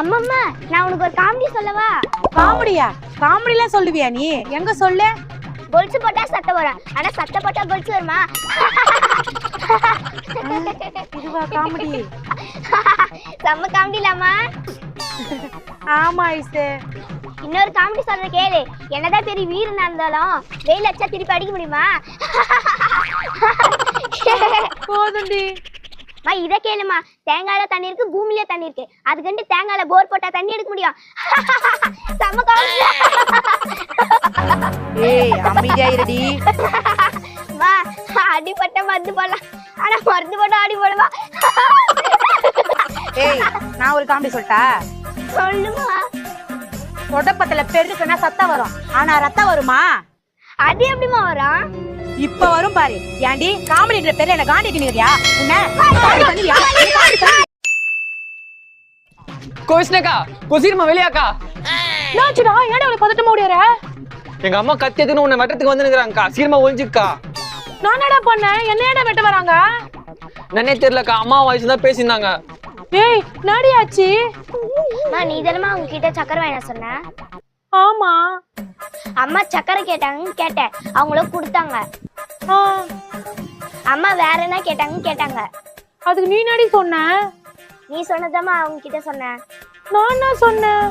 அம்மம்மா, நான் உனக்கு ஒரு காமெடி சொல்லவா? காமெடியா? காமெடிலாம் சொல்லுவியா நீ? எங்க சொல்லு. கொலுசு போட்டா சத்தம் வரும், ஆனா சத்தம் போட்டா கொலுசு வருமா? இதுவா காமெடி? செம்ம காமெடி இல்லாமா? ஆமா ஐசு. இன்னொரு காமெடி சொல்ற கேளு. என்னதான் பெரிய வீரனா இருந்தாலும் வெயில் அடிச்சா திருப்பி அடிக்க முடியுமா? போதுண்டி. மா இத கேளுமா. தேங்காயில தண்ணி இருக்கு, பூமியில தண்ணி இருக்கு. அதுக்கண்டு தேங்காயில போர் போட்டா தண்ணி எடுக்க முடியும். செம்ம காமெடி. ஏய் அமைதியா இருடி. மா அடிபட்ட மருந்து போடலாம், ஆனா மருந்து போட்டா அடி போடுவா. ஏய் நான் ஒரு காமெடி சொல்லட்டா? சொல்லுமா. உடம்பத்துல பெருக்குன்னா சத்தம் வரும், ஆனா ரத்தம் வருமா? அது எப்படிமா வரும்? இப்ப வரும் பாரு. ஏண்டி காமெடின்ற பேர்ல என்ன காண்டி திணிறியா? உன்ன காமெடி பண்ணியா? கோஷ்னக்கா கொசீர்மா வெளியாக்கா. நாச்சுடா ஏன்டா அவளை பதட்டமா ஓடியற? எங்க அம்மா கத்தி எடுத்துன்னு உன்னை வெட்டத்துக்கு வந்து நிக்கிறாங்கக்கா. சீக்கிரமா ஒளிஞ்சுக்கா. நானடா பண்ணேன்? என்னடா வெட்ட வராங்க? நன்னே தெரியலக்கா. அம்மா வயசு தான் பேசியிருந்தாங்க. ஏய் நாடியாச்சு. நீ தானமா அவங்க கிட்ட சக்கரை வேணா சொன்ன? ஆமா. அம்மா சக்கரை கேட்டாங்கன்னு கேட்டேன், அவங்களும் கொடுத்தாங்க. அம்மா வேற என்ன கேட்டாங்க. அதுக்கு நீ நாடி சொன்ன? நீ சொன்னதாமா அவங்க கிட்ட சொன்ன. நான் என்ன சொன்னேன்?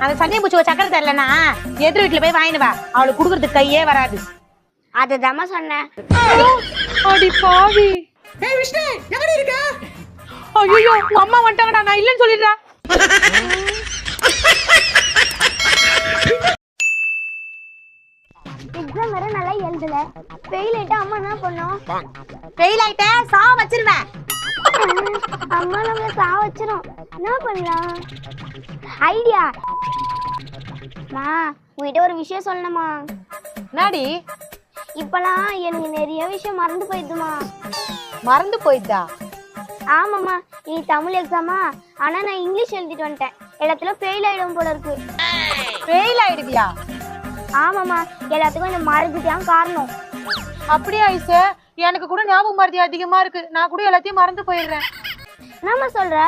அந்த சண்டை பூச்சி சக்கரை தரலனா எதிர் வீட்டுல போய் வாங்கினு வா. அவளுக்கு குடுக்கறதுக்கு கையே வராது. அதுதாம்மா சொன்னேன். அடி பாவி. ஏய் விஷ்ணு எங்கடி இருக்க? ஐயோ உங்க அம்மா வந்துட்டாங்கடா. நான் இல்லன்னு சொல்லிடுறா. எக்ஸாம் வேற நல்லா எழுதல. ஃபெயில் ஆயிட்டா அம்மா என்ன பண்ணும்? ஃபெயில் ஆயிட்டே சா வச்சிருவேன். அம்மா நம்மள சா வச்சிரும். என்ன பண்ணலாம்? ஐடியா. மா உன்கிட்ட ஒரு விஷயம் சொல்லணுமா? நாடி இப்பலாம் எனக்கு நிறைய விஷயம் மறந்து போயிடுமா. மறந்து போயிட்டா? ஆமாம்மா, இனி தமிழ் எக்ஸாமா, ஆனா நான் இங்கிலீஷ் எழுதிட்டு வந்துட்டேன். எல்லாத்துலயும் ஃபெயில் ஆயிடும் போல இருக்கு. ஃபெயில் ஆயிடுவியா? ஆமாம்மா, எல்லாத்துக்கும் இந்த மறந்துட்டான் காரணம். அப்படியே ஐசு, எனக்கு கூட ஞாபகம் மறதி அதிகமா இருக்கு. நான் கூட எல்லாத்தையும் மறந்து போயிடுறேன். என்னம்மா சொல்ற?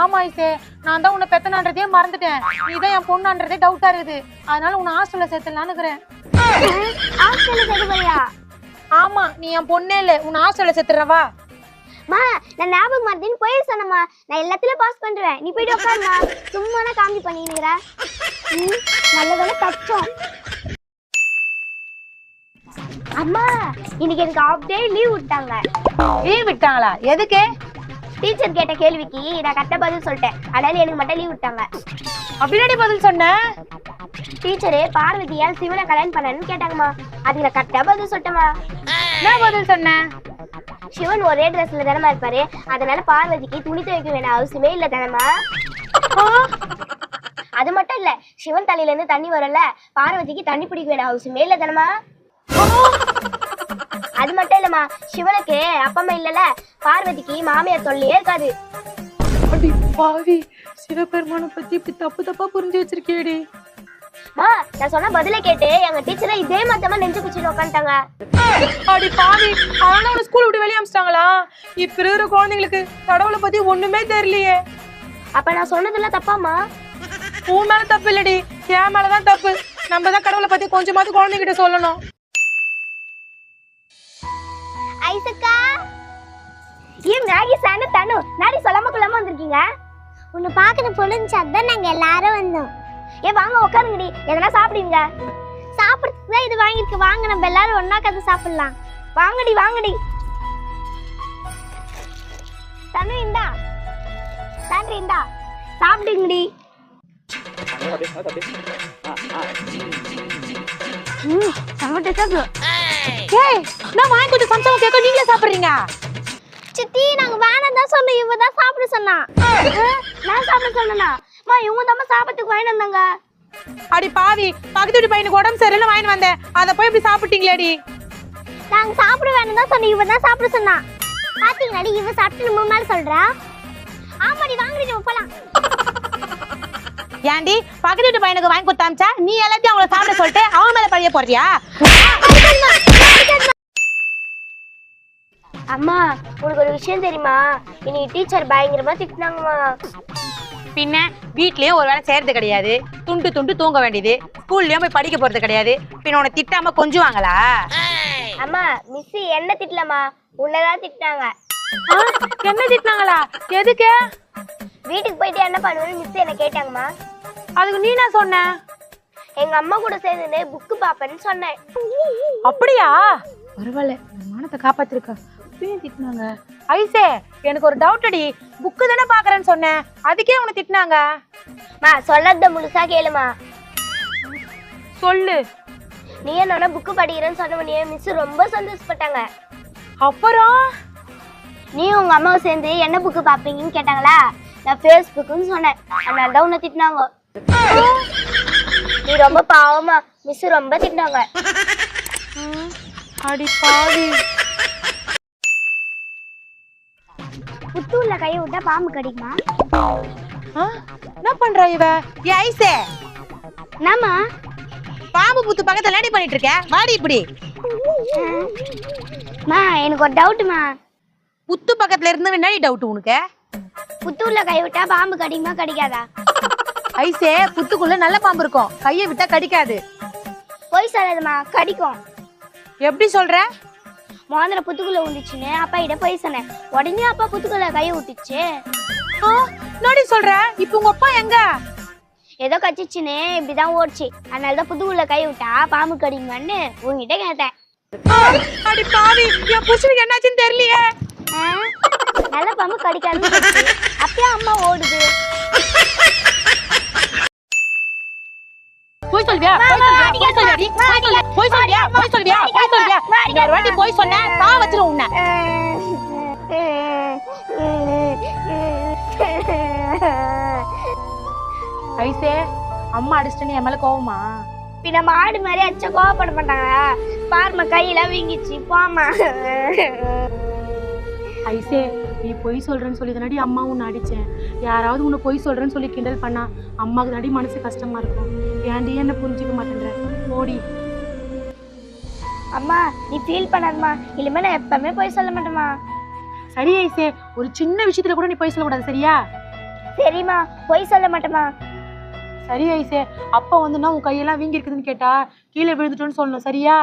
ஆமா ஐசு, நான் தான் உன்னை பெத்தனான்றதே மறந்துட்டேன். நீதான் என் பொண்ணுன்றதே டவுட்டா இருக்குது. அதனால உன்னை ஹாஸ்டல்ல சேர்த்தலான்னு இருக்கிறேன். ஹாஸ்டல்ல சேர்த்துறியா? ஆமா, நீ என் பொண்ணே இல்ல, உன்னை ஹாஸ்டல்ல சேர்த்துறவா? மா நான் ஞாபகம் மறதின்னு போய் சொன்னம்மா. நான் எல்லாத்துலயும் பாஸ் பண்ணுவேன். நீ போயிட்டு உட்காருமா. சும்மா நான் காமெடி பண்ணிக்கிற. நல்ல வேலை கஷ்டம். அம்மா இன்னைக்கு எனக்கு ஹாஃப் டே லீவ் விட்டாங்க. லீவ் விட்டாங்களா? எதுக்கு? டீச்சர் கேட்ட கேள்விக்கு நான் கரெக்டா பதில் சொல்லிட்டேன். அதனால எனக்கு மட்டும் லீவ் விட்டாங்க. அப்படின்னாடி பதில் சொன்ன? டீச்சரு பார்வதியால் சிவனை கல்யாணம் பண்ணணும்னு கேட்டாங்கம்மா. அதுக்கு நான் கரெக்டா பதில் சொல்லிட்டேம்மா. என்ன பதில் சொன்ன? சிவன் ஒரே ட்ரெஸ்ல தானமா இருப்பாரு, அதனால பார்வதிக்கு துணி துவைக்க வேண்டிய அவசியமே இல்ல தானம்மா. அது மட்டும் இல்ல, சிவன் தலையில இருந்து தண்ணி வரல, பார்வதிக்கு தண்ணி பிடிக்க வேண்டிய அவசியமே இல்ல தானம்மா. அது மட்டும் இல்லம்மா, சிவனுக்கு அப்பா இல்லல, பார்வதிக்கு மாமியார் தொல்லையே இருக்காது. அடி பாவி, சிவபெருமானை பத்தி இப்படி தப்பு தப்பா புரிஞ்சு வச்சிருக்கேடி. மா நான் சொன்ன பதில கேட்டு எங்க டீச்சரை இதே மத்தமா நெஞ்சு குச்சின்னு உட்காந்துட்டாங்க. அடி பாவி, அதனால அவனை ஸ்கூல் விட்டு வெளியே அமிச்சிட்டாங்களா? இப்ப இருக்கிற குழந்தைங்களுக்கு கடவுளை பத்தி ஒண்ணுமே தெரியலையே. அப்ப நான் சொன்னதெல்லாம் தப்பாமா? உன் மேல தப்பு இல்லடி, என் மேலதான் தப்பு. நம்ம தான் கடவுளை பத்தி கொஞ்சமாவது குழந்தைகிட்ட சொல்லணும். ஐசக்கா, ஏன் மேகி சாண்ட தனு நாடி சொல்லாம கொள்ளாம வந்திருக்கீங்க? உன்னை பாக்கணும் பொழுதுச்சு, அதான் நாங்க எல்லாரும் வந்தோம். ஏ வாங்க உட்காருங்கடி, எதனா சாப்பிடுவீங்க? சாப்பிடுறதுக்கு தான் இது வாங்கிருக்கு. வாங்க நம்ம எல்லாரும் ஒன்னா கதை சாப்பிடலாம். வாங்கடி வாங்கடி. தனு இந்தா, சாண்டி இந்தா, சாப்பிடுங்கடி. நான் வாங்கி கொஞ்சம் சம்சம் கேட்க நீங்களே சாப்பிடுறீங்க? சித்தி நாங்க வேணாம் தான் சொன்னோம், இவ தான் சாப்பிட சொன்னா. நான் சாப்பிட சொன்னா மா, இவங்க தான் சாப்பிட்டுக்கு வாங்கி வந்தாங்க. அடி பாவி, பக்கத்து வீட்டு பையனுக்கு உடம்பு சரியில்லை வாங்கி வந்தேன், அதை போய் இப்படி சாப்பிட்டீங்களேடி? நாங்க சாப்பிட வேணாம் தான் சொன்னோம், இவ தான் சாப்பிட சொன்னா. பாத்தீங்களாடி, இவ சாப்பிட்டு நம்ம மேல சொல்றா. ஆமாடி வாங்கடி நம்ம போலாம். ஏண்டி பக்கத்து வீட்டு பையனுக்கு வாங்கி கொடுத்தாச்சா நீ எல்லாத்தையும் அவங்கள சாப்பிட சொல்லிட்டு அவங்க மேல பழிய போடுறியா? அம்மா உனக்கு ஒரு விஷயம் தெரியுமா? இன்னைக்கு டீச்சர் பயங்கரமா திட்டினாங்கம்மா. பின்ன வீட்லயும் ஒரு வேலை செய்யறது கிடையாது, துண்டு துண்டு தூங்க வேண்டியது, ஸ்கூல்லயும் போய் படிக்க போறது கிடையாது, பின்ன உன்னை திட்டாம கொஞ்சுவாங்களா? அம்மா மிஸ் என்ன திட்டலம்மா, உன்னதான் திட்டினாங்க. என்ன திட்டினாங்களா? எதுக்கு? வீட்டுக்கு போயிட்டு என்ன பண்ணுவேன்னு மிஸ் என்ன கேட்டாங்கம்மா. அதுக்கு நீ என்ன சொன்ன? எங்க அம்மா கூட சேர்ந்து புக்கு பாப்பேன்னு சொன்னேன். அப்படியா? பரவாயில்ல, மானத்தை காப்பாத்திருக்க. திட்டினாங்க. ஐசே, எனக்கு ஒரு டவுட் அடி. புக்கு தானே பாக்குறேன்னு சொன்னேன், அதுக்கே உன்னை திட்டினாங்க? மா சொல்லத முழுசா கேளுமா. சொல்லு. நீ என்னோட புக்கு படிக்கிறேன்னு சொன்னவனே மிஸ் ரொம்ப சந்தோஷப்பட்டாங்க. அப்புறம் நீ உங்க அம்மாவை சேர்ந்து என்ன புக்கு பாப்பீங்கன்னு கேட்டாங்களா? நான் ஃபேஸ்புக்குன்னு சொன்னேன், அதனால தான் உன்னை திட்டினாங்க. நீ ரொம்ப பாவமா, மிஸ் ரொம்ப திட்டினாங்க. அடி பாவி. புத்தூர்ல கையை விட்டா பாம்பு கடிக்குமா? என்ன பண்ற இவ? ஏ ஐசே, என்னம்மா? பாம்பு புத்து பக்கத்துல என்ன பண்ணிட்டு இருக்க? வாடி இப்படி. மா எனக்கு ஒரு டவுட்மா. புத்து பக்கத்துல இருந்து என்ன டவுட் உனக்கு? புத்தூர்ல கை விட்டா பாம்பு கடிக்குமா கடிக்காதா? ஐசே, புத்துக்குள்ள நல்ல பாம்பு இருக்கும், கையை விட்டா கடிக்காது. போய் சொல்லாதம்மா, கடிக்கும். எப்படி சொல்ற? மோதிர புத்துக்குள்ள விழுந்துச்சுன்னு அப்பா கிட்ட போய் சொன்னேன், உடனே அப்பா புத்துக்குள்ள கையை விட்டுச்சு. நோடி சொல்ற? இப்ப உங்க அப்பா எங்க? ஏதோ கச்சிச்சுன்னு இப்படிதான் ஓடிச்சு, அதனாலதான் புத்துக்குள்ள கை விட்டா பாம்பு கடிக்குமான்னு உங்ககிட்ட கேட்டேன். அடி பாவி, என் புருஷனுக்கு என்னாச்சுன்னு தெரியலையே. நல்ல பாம்பு கடிக்காதுன்னு சொல்லிச்சு, அப்பயே அம்மா ஓடுது. போய் சொல்வியா? இன்னொரு வாட்டி போய் சொன்ன தா வச்சிரும் உன்னை. ஐசே, அம்மா அடிச்சிட்டு என் மேல கோவமா? பின்ன மாடு மாதிரி அச்ச கோவப்பட மாட்டாங்களா? பாருமா கையெல்லாம் வீங்கிச்சு, போமா. ஐசே, நீ பொய் சொல்றேன்னு சொல்லி தானடி அம்மா உன்னை அடிச்சேன். யாராவது உன்னை பொய் சொல்றேன்னு சொல்லி கிண்டல் பண்ணா அம்மாவுக்கு தானடி மனசு கஷ்டமா இருக்கும். ஏன்டி என்ன புரிஞ்சுக்க மாட்டேன்ற? ஓடி. அம்மா நீ ஃபீல் பண்ணாதம்மா, இனிமே நான் எப்பவுமே பொய் சொல்ல மாட்டேம்மா. சரி ஐசே, ஒரு சின்ன விஷயத்துல கூட நீ பொய் சொல்லக்கூடாது, சரியா? சரிம்மா, பொய் சொல்ல மாட்டேம்மா. சரி ஐசே, அப்பா வந்துன்னா உன் கையெல்லாம் வீங்கி இருக்குதுன்னு கேட்டா கீழே விழுந்துட்டோன்னு சொல்லணும், சரியா?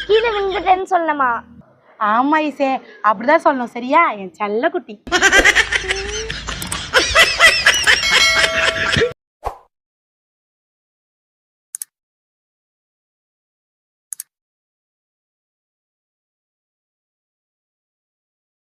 கீழே விழுந்துட்டேன்னு சொல்லணுமா? ஆமா ஐசே, அப்படிதான் சொல்லணும், சரியா என் செல்ல குட்டி?